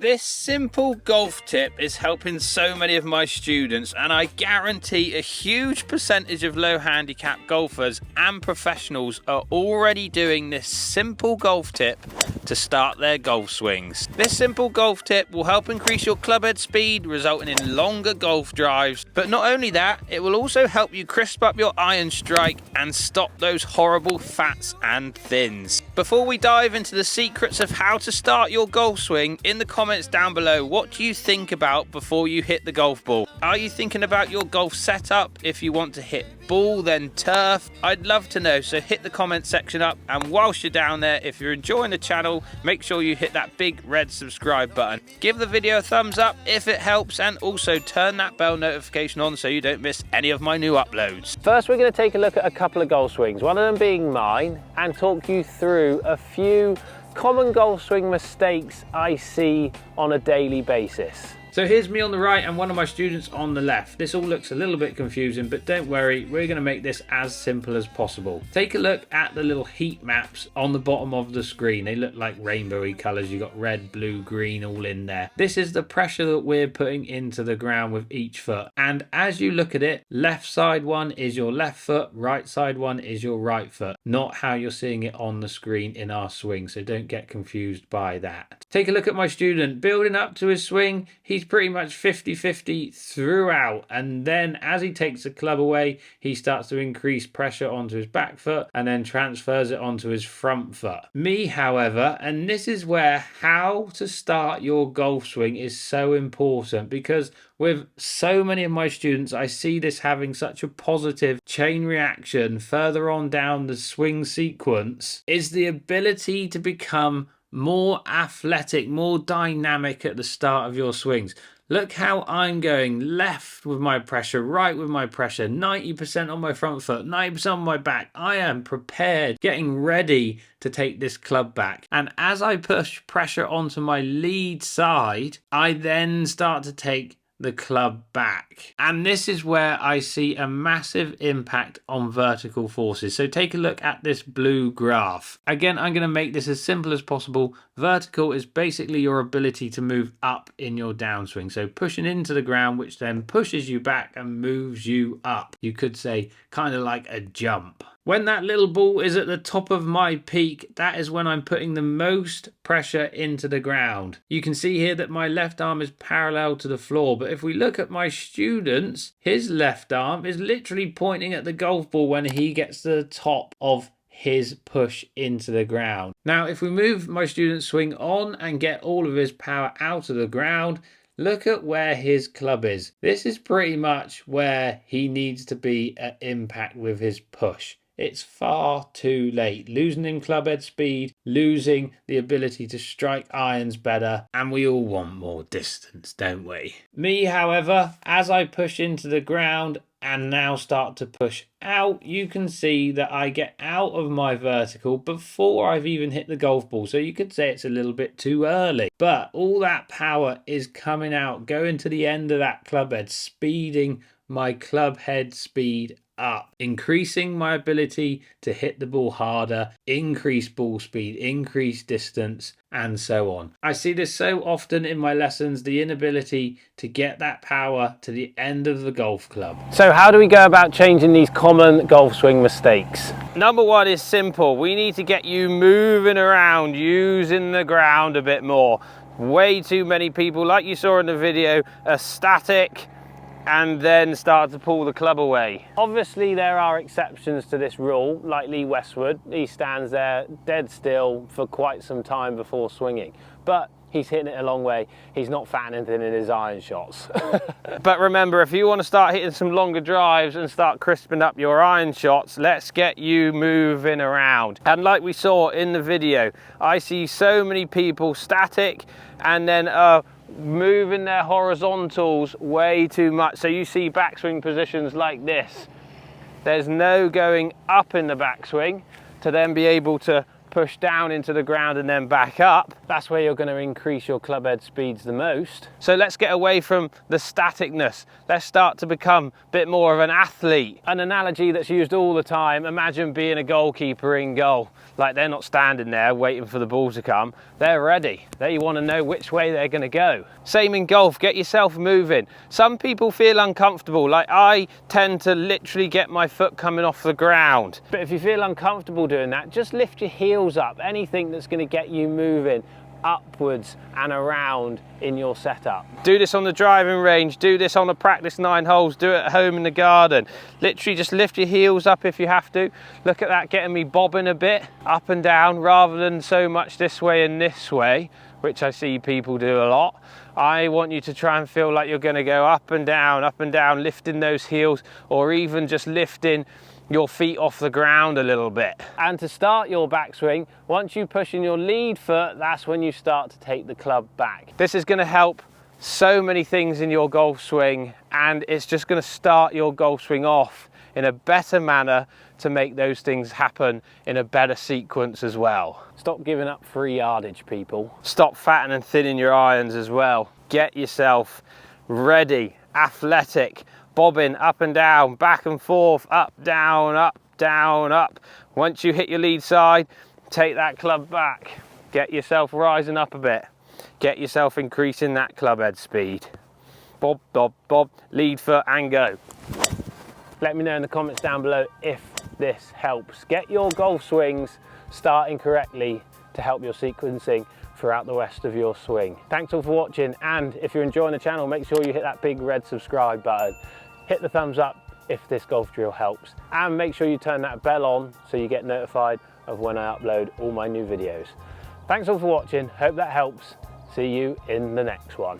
This simple golf tip is helping so many of my students, and I guarantee a huge percentage of low handicap golfers and professionals are already doing this simple golf tip to start their golf swings. This simple golf tip will help increase your clubhead speed, resulting in longer golf drives. But not only that, it will also help you crisp up your iron strike and stop those horrible fats and thins. Before we dive into the secrets of how to start your golf swing, in the comments down below, what do you think about before you hit the golf ball? Are you thinking about your golf setup? If you want to hit ball then turf, I'd love to know, so hit the comment section up. And whilst you're down there, if you're enjoying the channel, make sure you hit that big red subscribe button. Give the video a thumbs up if it helps, and also turn that bell notification on so you don't miss any of my new uploads. First, we're going to take a look at a couple of golf swings, one of them being mine, and talk you through a few common golf swing mistakes I see on a daily basis. So here's me on the right and one of my students on the left. This all looks a little bit confusing, but don't worry, we're going to make this as simple as possible. Take a look at the little heat maps on the bottom of the screen. They look like rainbowy colours. You've got red, blue, green all in there. This is the pressure that we're putting into the ground with each foot. And as you look at it, left side one is your left foot, right side one is your right foot. Not how you're seeing it on the screen in our swing, so don't get confused by that. Take a look at my student. Building up to his swing, he's pretty much 50-50 throughout, and then as he takes the club away, he starts to increase pressure onto his back foot and then transfers it onto his front foot. Me, however, and this is where how to start your golf swing is so important, because with so many of my students, I see this having such a positive chain reaction further on down the swing sequence, is the ability to become more athletic, more dynamic at the start of your swings. Look how I'm going left with my pressure, right with my pressure, 90% on my front foot, 90% on my back. I am prepared, getting ready to take this club back. And as I push pressure onto my lead side, I then start to take the club back. And this is where I see a massive impact on vertical forces. So take a look at this blue graph. Again, I'm going to make this as simple as possible. Vertical is basically your ability to move up in your downswing. So pushing into the ground, which then pushes you back and moves you up. You could say kind of like a jump. When that little ball is at the top of my peak, that is when I'm putting the most pressure into the ground. You can see here that my left arm is parallel to the floor, but if we look at my students, his left arm is literally pointing at the golf ball when he gets to the top of his push into the ground. Now, if we move my student's swing on and get all of his power out of the ground, look at where his club is. This is pretty much where he needs to be at impact with his push. It's far too late. Losing in clubhead speed, losing the ability to strike irons better, and we all want more distance, don't we? Me, however, as I push into the ground and now start to push out, you can see that I get out of my vertical before I've even hit the golf ball. So you could say it's a little bit too early, but all that power is coming out, going to the end of that club head, speeding my club head speed up, increasing my ability to hit the ball harder, increase ball speed, increase distance, and so on. I see this so often in my lessons, the inability to get that power to the end of the golf club. So how do we go about changing these common golf swing mistakes? Number one is simple. We need to get you moving around, using the ground a bit more. Way too many people, like you saw in the video, are static and then start to pull the club away. Obviously there are exceptions to this rule, like Lee Westwood. He stands there dead still for quite some time before swinging, but he's hitting it a long way. He's not fatting anything in his iron shots. But remember, if you want to start hitting some longer drives and start crisping up your iron shots, let's get you moving around. And like we saw in the video, I see so many people static and then moving their horizontals way too much. So you see backswing positions like this. There's no going up in the backswing to then be able to push down into the ground and then back up, that's where you're going to increase your club head speeds the most. So let's get away from the staticness. Let's start to become a bit more of an athlete. An analogy that's used all the time, imagine being a goalkeeper in goal. Like, they're not standing there waiting for the ball to come, they're ready. They want to know which way they're going to go. Same in golf, get yourself moving. Some people feel uncomfortable, like I tend to literally get my foot coming off the ground. But if you feel uncomfortable doing that, just lift your heels up, anything that's going to get you moving upwards and around in your setup. Do this on the driving range, do this on a practice 9 holes, do it at home in the garden. Literally just lift your heels up if you have to. Look at that, getting me bobbing a bit up and down rather than so much this way and this way, which I see people do a lot. I want you to try and feel like you're going to go up and down, lifting those heels, or even just lifting your feet off the ground a little bit. And to start your backswing, once you push in your lead foot, that's when you start to take the club back. This is going to help so many things in your golf swing, and it's just going to start your golf swing off in a better manner to make those things happen in a better sequence as well. Stop giving up free yardage, people. Stop fatting and thinning your irons as well. Get yourself ready, athletic, bobbing up and down, back and forth, up, down, up, down, up. Once you hit your lead side, take that club back. Get yourself rising up a bit. Get yourself increasing that club head speed. Bob, bob, bob, lead foot and go. Let me know in the comments down below if this helps. Get your golf swings starting correctly to help your sequencing throughout the rest of your swing. Thanks all for watching, and if you're enjoying the channel, make sure you hit that big red subscribe button. Hit the thumbs up if this golf drill helps, and make sure you turn that bell on so you get notified of when I upload all my new videos. Thanks all for watching, hope that helps. See you in the next one.